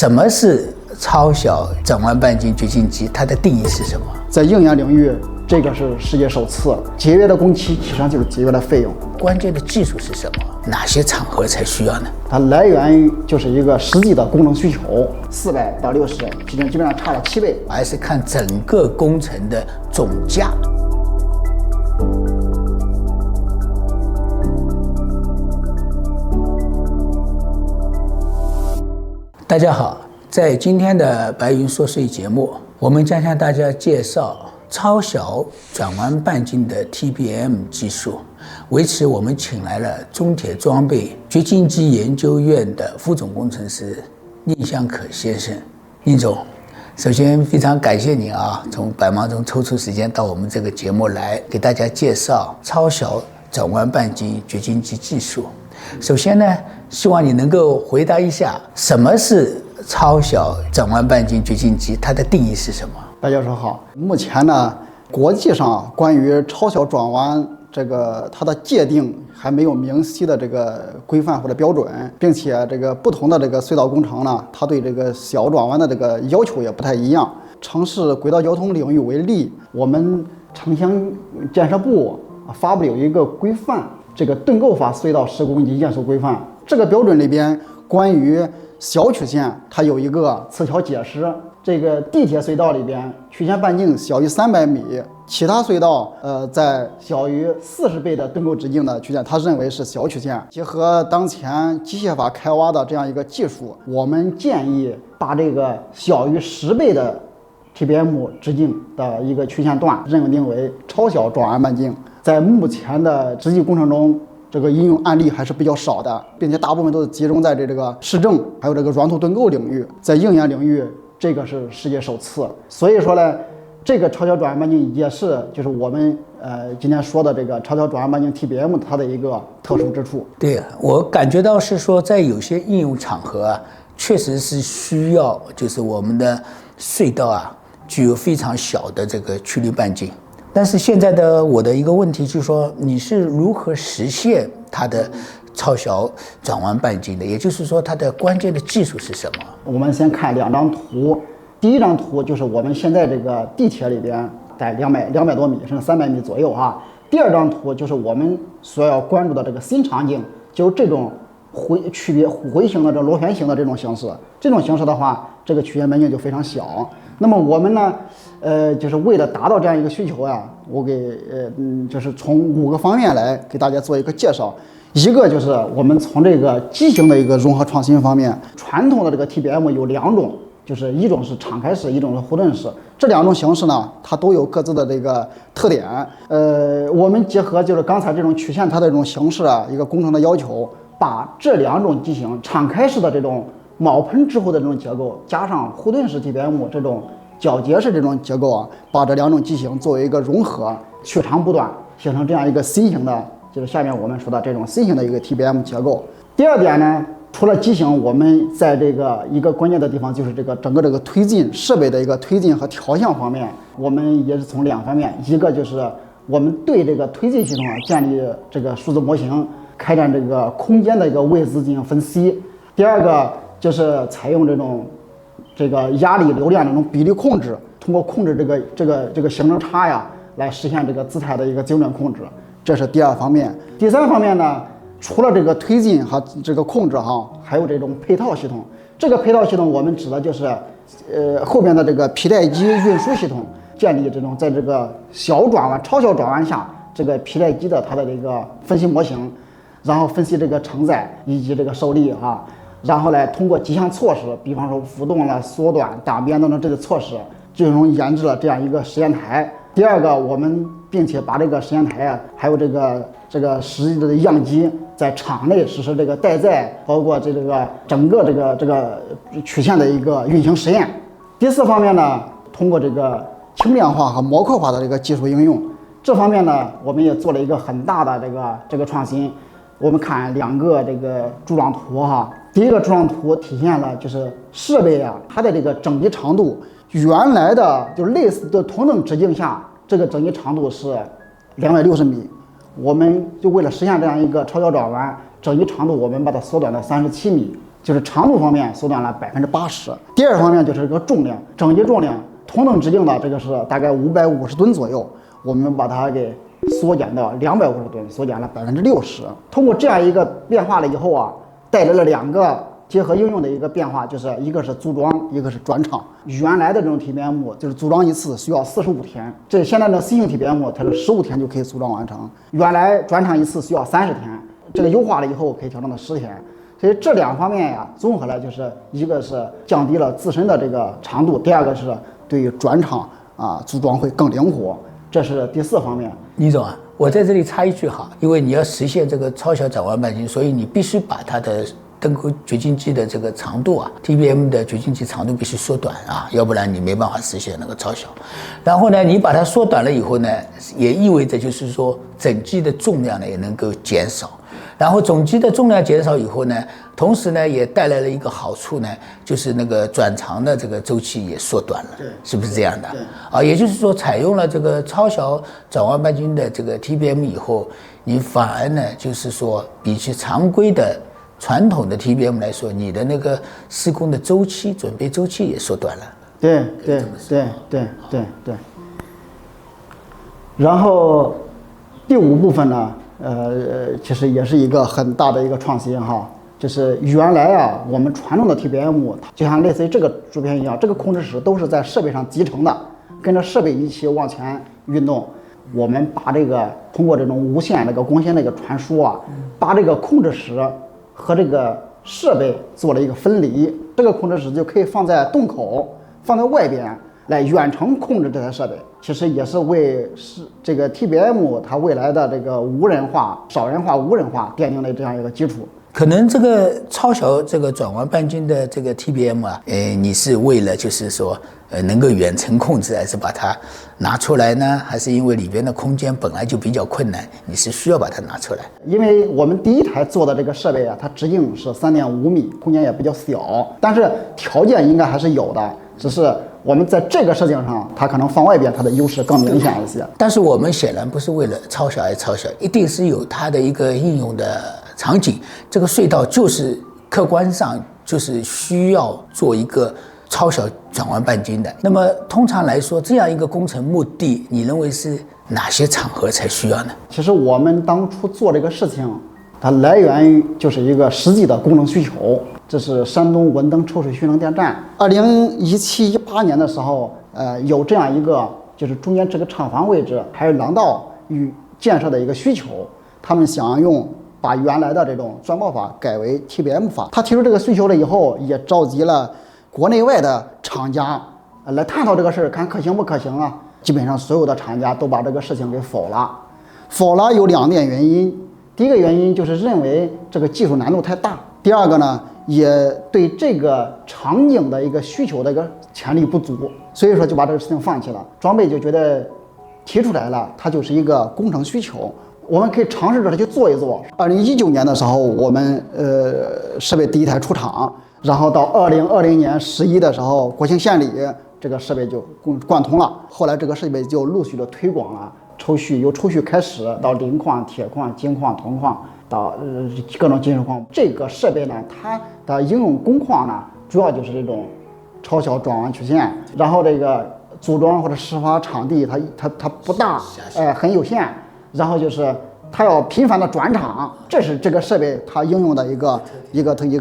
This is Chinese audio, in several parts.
什么是超小转弯半径掘进机？它的定义是什么？在应用领域，这个是世界首次。节约的工期，其实上就是节约的费用。关键的技术是什么？哪些场合才需要呢？它来源于就是一个实际的工程需求，400到60，基本上差了7倍。还是看整个工程的总价。大家好，在今天的白云说税节目，我们将向大家介绍超小转弯半径的 TBM 技术。为此，我们请来了中铁装备掘进机研究院的副总工程师宁香可先生。宁总，首先非常感谢您从百忙中抽出时间到我们这个节目来给大家介绍超小转弯半径掘进机技术。首先呢，希望你能够回答一下什么是超小转弯半径掘进机，它的定义是什么？大家说好。目前呢，国际上关于超小转弯它的界定还没有明晰的规范或者标准，并且不同的隧道工程呢，它对小转弯的要求也不太一样。城市轨道交通领域为例，我们城乡建设部发布有一个规范，盾构法隧道施工及验收规范。这个标准里边关于小曲线，它有一个词条解释。地铁隧道里边曲线半径小于300米，其他隧道在小于40倍的盾构直径的曲线，它认为是小曲线。结合当前机械法开挖的这样一个技术，我们建议把小于10倍的 TBM 直径的一个曲线段认定为超小转弯半径。在目前的实际工程中，应用案例还是比较少的，并且大部分都是集中在市政还有软土盾构领域。在应用领域，这个是世界首次。所以说呢，超小转弯半径也是就是我们今天说的超小转弯半径 TBM 它的一个特殊之处。对，我感觉到是说，在有些应用场合确实是需要就是我们的隧道具有非常小的曲率半径。但是现在我的一个问题就是说，你是如何实现它的超小转弯半径的？也就是说，它的关键的技术是什么？我们先看2张图。第一张图就是我们现在地铁里边在200多米甚至300米左右第二张图就是我们所要关注的新场景，就是这种回形的螺旋形的这种形式。这种形式的话，曲线半径就非常小。那么我们呢，就是为了达到这样一个需求我就是从5个方面来给大家做一个介绍。一个就是我们从机型的一个融合创新方面，传统的TBM 有2种，就是一种是敞开式，一种是护盾式。这2种形式呢，它都有各自的特点。我们结合刚才这种曲线它的这种形式一个工程的要求，把这2种机型，敞开式的铆喷之后的这种结构，加上护盾式 TBM 这种铰接式这种结构把这2种机型作为一个融合，取长补短，形成这样一个新型的，就是下面我们说的这种新型的一个 TBM 结构。第二点呢，除了机型，我们在一个关键的地方就是整个推进设备的一个推进和调向方面，我们也是从2方面。一个就是我们对推进系统建立数字模型，开展空间的一个位置进行分析。第二个就是采用压力流量这种比例控制，通过控制行程差来实现姿态的一个精准控制。这是第2方面。第3方面呢，除了推进和控制还有配套系统。配套系统我们指的就是后边的皮带机运输系统，建立在小转弯、超小转弯下皮带机的它的分析模型，然后分析承载以及受力然后来通过几项措施，比方说浮动了、缩短、挡边等等这个措施，最终研制了这样一个实验台。第二个，我们并且把实验台还有实际的样机在场内实施待载，包括整个曲线的一个运行实验。第4方面呢，通过轻量化和模块化的技术应用，这方面呢，我们也做了一个很大的创新。我们看2个柱状图第一个柱状图体现了就是设备它的整机长度，原来的就是类似的同等直径下，整机长度是260米，我们就为了实现这样一个超小转弯，整机长度我们把它缩短到37米。就是长度方面缩短了80%。第二方面就是这个重量，整机重量同等直径的这个是大概550吨左右，我们把它给缩减到250吨，缩减了60%。通过这样一个变化了以后啊，带来了2个结合应用的一个变化，就是一个是组装，一个是转场。原来的这种 TBM 就是组装一次需要45天，这现在的 C 型 TBM 它是15天就可以组装完成，原来转场一次需要30天，这个优化了以后可以调整到10天。所以这2方面呀，综合来就是一个是降低了自身的这个长度，第二个是对于转场组装会更灵活，这是第4方面。倪总啊，我在这里插一句哈，因为你要实现这个超小转弯半径，所以你必须把它的灯口掘进机的这个长度啊 ，TBM 的掘进机长度必须缩短啊，要不然你没办法实现那个超小。然后呢，你把它缩短了以后呢，也意味着就是说整机的重量呢也能够减少。然后总机的重量减少以后呢，同时呢也带来了一个好处呢，就是那个转长的这个周期也缩短了，是不是这样的？也就是说采用了这个超小转弯半径的这个 TBM 以后，你反而呢就是说比起常规的传统的 TBM 来说，你的那个施工的周期、准备周期也缩短了。对。然后第5部分呢，其实也是一个很大的一个创新哈，就是原来啊，我们传统的 TBM 就像类似于这个主片一样，这个控制室都是在设备上集成的，跟着设备一起往前运动。我们把这个通过这种无线那个光纤的一个传输啊，把这个控制室和这个设备做了一个分离，这个控制室就可以放在洞口，放在外边来远程控制这台设备。其实也是为这个 TBM 它未来的这个无人化、少人化、无人化奠定了这样一个基础。可能这个超小这个转弯半径的这个 TBM 啊，你是为了就是说能够远程控制，还是把它拿出来呢？还是因为里边的空间本来就比较困难，你是需要把它拿出来？因为我们第一台做的这个设备啊，它直径是3.5米，空间也比较小，但是条件应该还是有的，只是我们在这个事情上，它可能放外边，它的优势更明显一些。但是我们显然不是为了超小而超小，一定是有它的一个应用的场景。这个隧道就是客观上就是需要做一个超小转弯半径的。那么通常来说，这样一个工程目的，你认为是哪些场合才需要呢？其实我们当初做这个事情，它来源于就是一个实际的工程需求。这是山东文登抽水蓄能电站，2017、18年的时候，有这样一个就是中间这个厂房位置还有廊道与建设的一个需求，他们想用把原来的这种钻爆法改为 TBM 法。他提出这个需求了以后，也召集了国内外的厂家来探讨这个事儿，看可行不可行啊。基本上所有的厂家都把这个事情给否了。否了有2点原因，第一个原因就是认为这个技术难度太大，第二个呢，也对这个场景的一个需求的一个潜力不足，所以说就把这个事情放弃了。装备就觉得提出来了，它就是一个工程需求，我们可以尝试着去做一做。2019年的时候，我们设备第一台出厂，然后到2020年11的时候，国庆献礼这个设备就贯通了。后来这个设备就陆续的推广了，由抽蓄开始到磷矿、铁矿、金矿、铜矿。到各种金属矿，这个设备呢，它的应用工况呢，主要就是这种超小转弯曲线，然后这个组装或者施发场地它不大，很有限，然后就是它要频繁的转场，这是这个设备它应用的一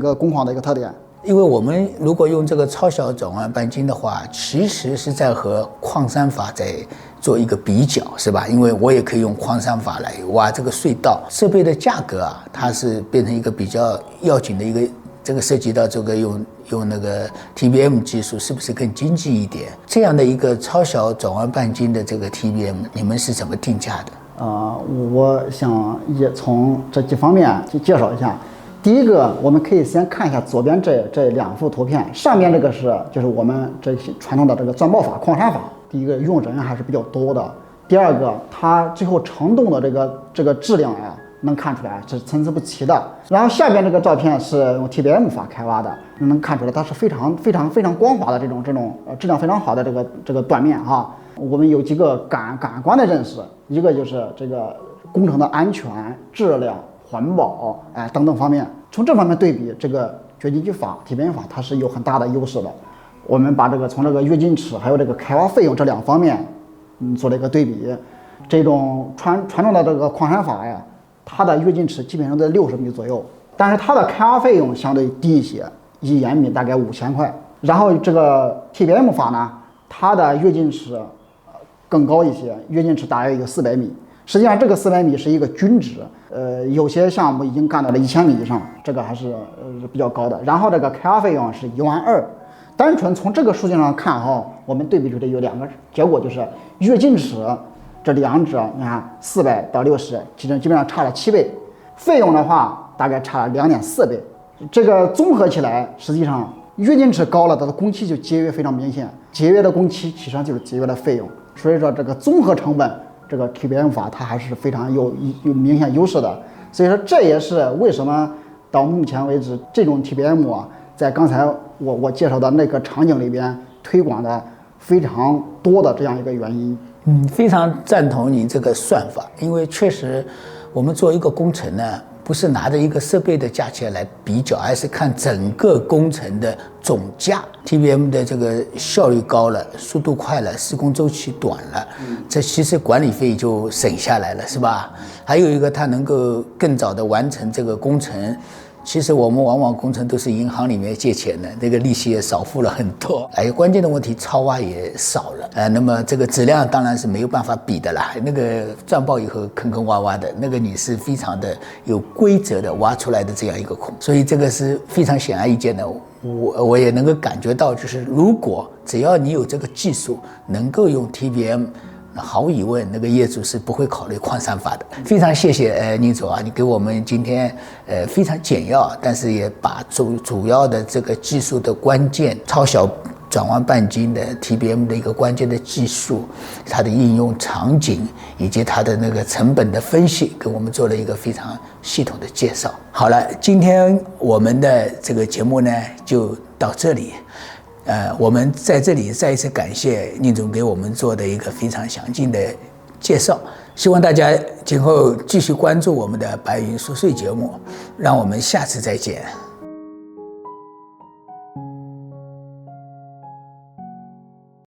个工况的一个特点。因为我们如果用这个超小转弯半径的话，其实是在和矿山法在做一个比较，是吧？因为我也可以用矿山法来挖这个隧道，设备的价格啊，它是变成一个比较要紧的一个，这个涉及到这个用那个 TBM 技术是不是更经济一点？这样的一个超小转弯半径的这个 TBM， 你们是怎么定价的？我想也从这几方面去介绍一下。第一个，我们可以先看一下左边这2幅图片，上面这个就是我们这传统的这个钻爆法、矿山法。第一个用人还是比较多的，第二个它最后成洞的这个质量呀，能看出来是参差不齐的。然后下边这个照片是用 TBM 法开挖的，能看出来它是非常光滑的这种质量非常好的这个断面哈。我们有几个感官的认识，一个就是这个工程的安全、质量、环保等等方面，从这方面对比，这个掘进去法 TBM 法它是有很大的优势的。我们把从这个跃进尺还有这个开挖费用这2方面，做了一个对比。这种传统的这个矿产法呀，它的跃进尺基本上在60米左右，但是它的开挖费用相对低一些，1盐米大概5000块。然后这个 TBM 法呢，它的跃进尺更高一些，跃进尺大约有400米。实际上这个400米是一个均值，有些项目已经干到了1000米以上，这个还是比较高的。然后这个开挖费用是12000。单纯从这个数据上看哈，我们对比出来有2个结果，就是跃进尺这2者，你看400到60，基本上差了7倍，费用的话大概差了2.4倍。这个综合起来，实际上跃进尺高了，它的工期就节约非常明显，节约的工期其实上就是节约的费用。所以说这个综合成本，这个 TBM 法它还是非常有明显优势的。所以说这也是为什么到目前为止这种 TBM 啊，在刚才我介绍的那个场景里边推广的非常多的这样一个原因。非常赞同你这个算法，因为确实我们做一个工程呢，不是拿着一个设备的价钱来比较，而是看整个工程的总价。TBM 的这个效率高了，速度快了，施工周期短了，这其实管理费就省下来了，是吧？还有一个，它能够更早的完成这个工程。其实我们往往工程都是银行里面借钱的，这个利息也少付了很多。关键的问题超挖也少了。那么这个质量当然是没有办法比的啦。那个钻爆以后坑坑洼洼的，那个你是非常的有规则的挖出来的这样一个孔，所以这个是非常显而易见的。我也能够感觉到，就是如果只要你有这个技术，能够用 TBM。毫无疑问，那个业主是不会考虑矿山法的。非常谢谢宁总啊，你给我们今天非常简要，但是也把主要的这个技术的关键超小转弯半径的 TBM 的一个关键的技术，它的应用场景以及它的那个成本的分析，给我们做了一个非常系统的介绍。好了，今天我们的这个节目呢就到这里。我们在这里再一次感谢宁总给我们做的一个非常详尽的介绍，希望大家今后继续关注我们的白云说税节目，让我们下次再见。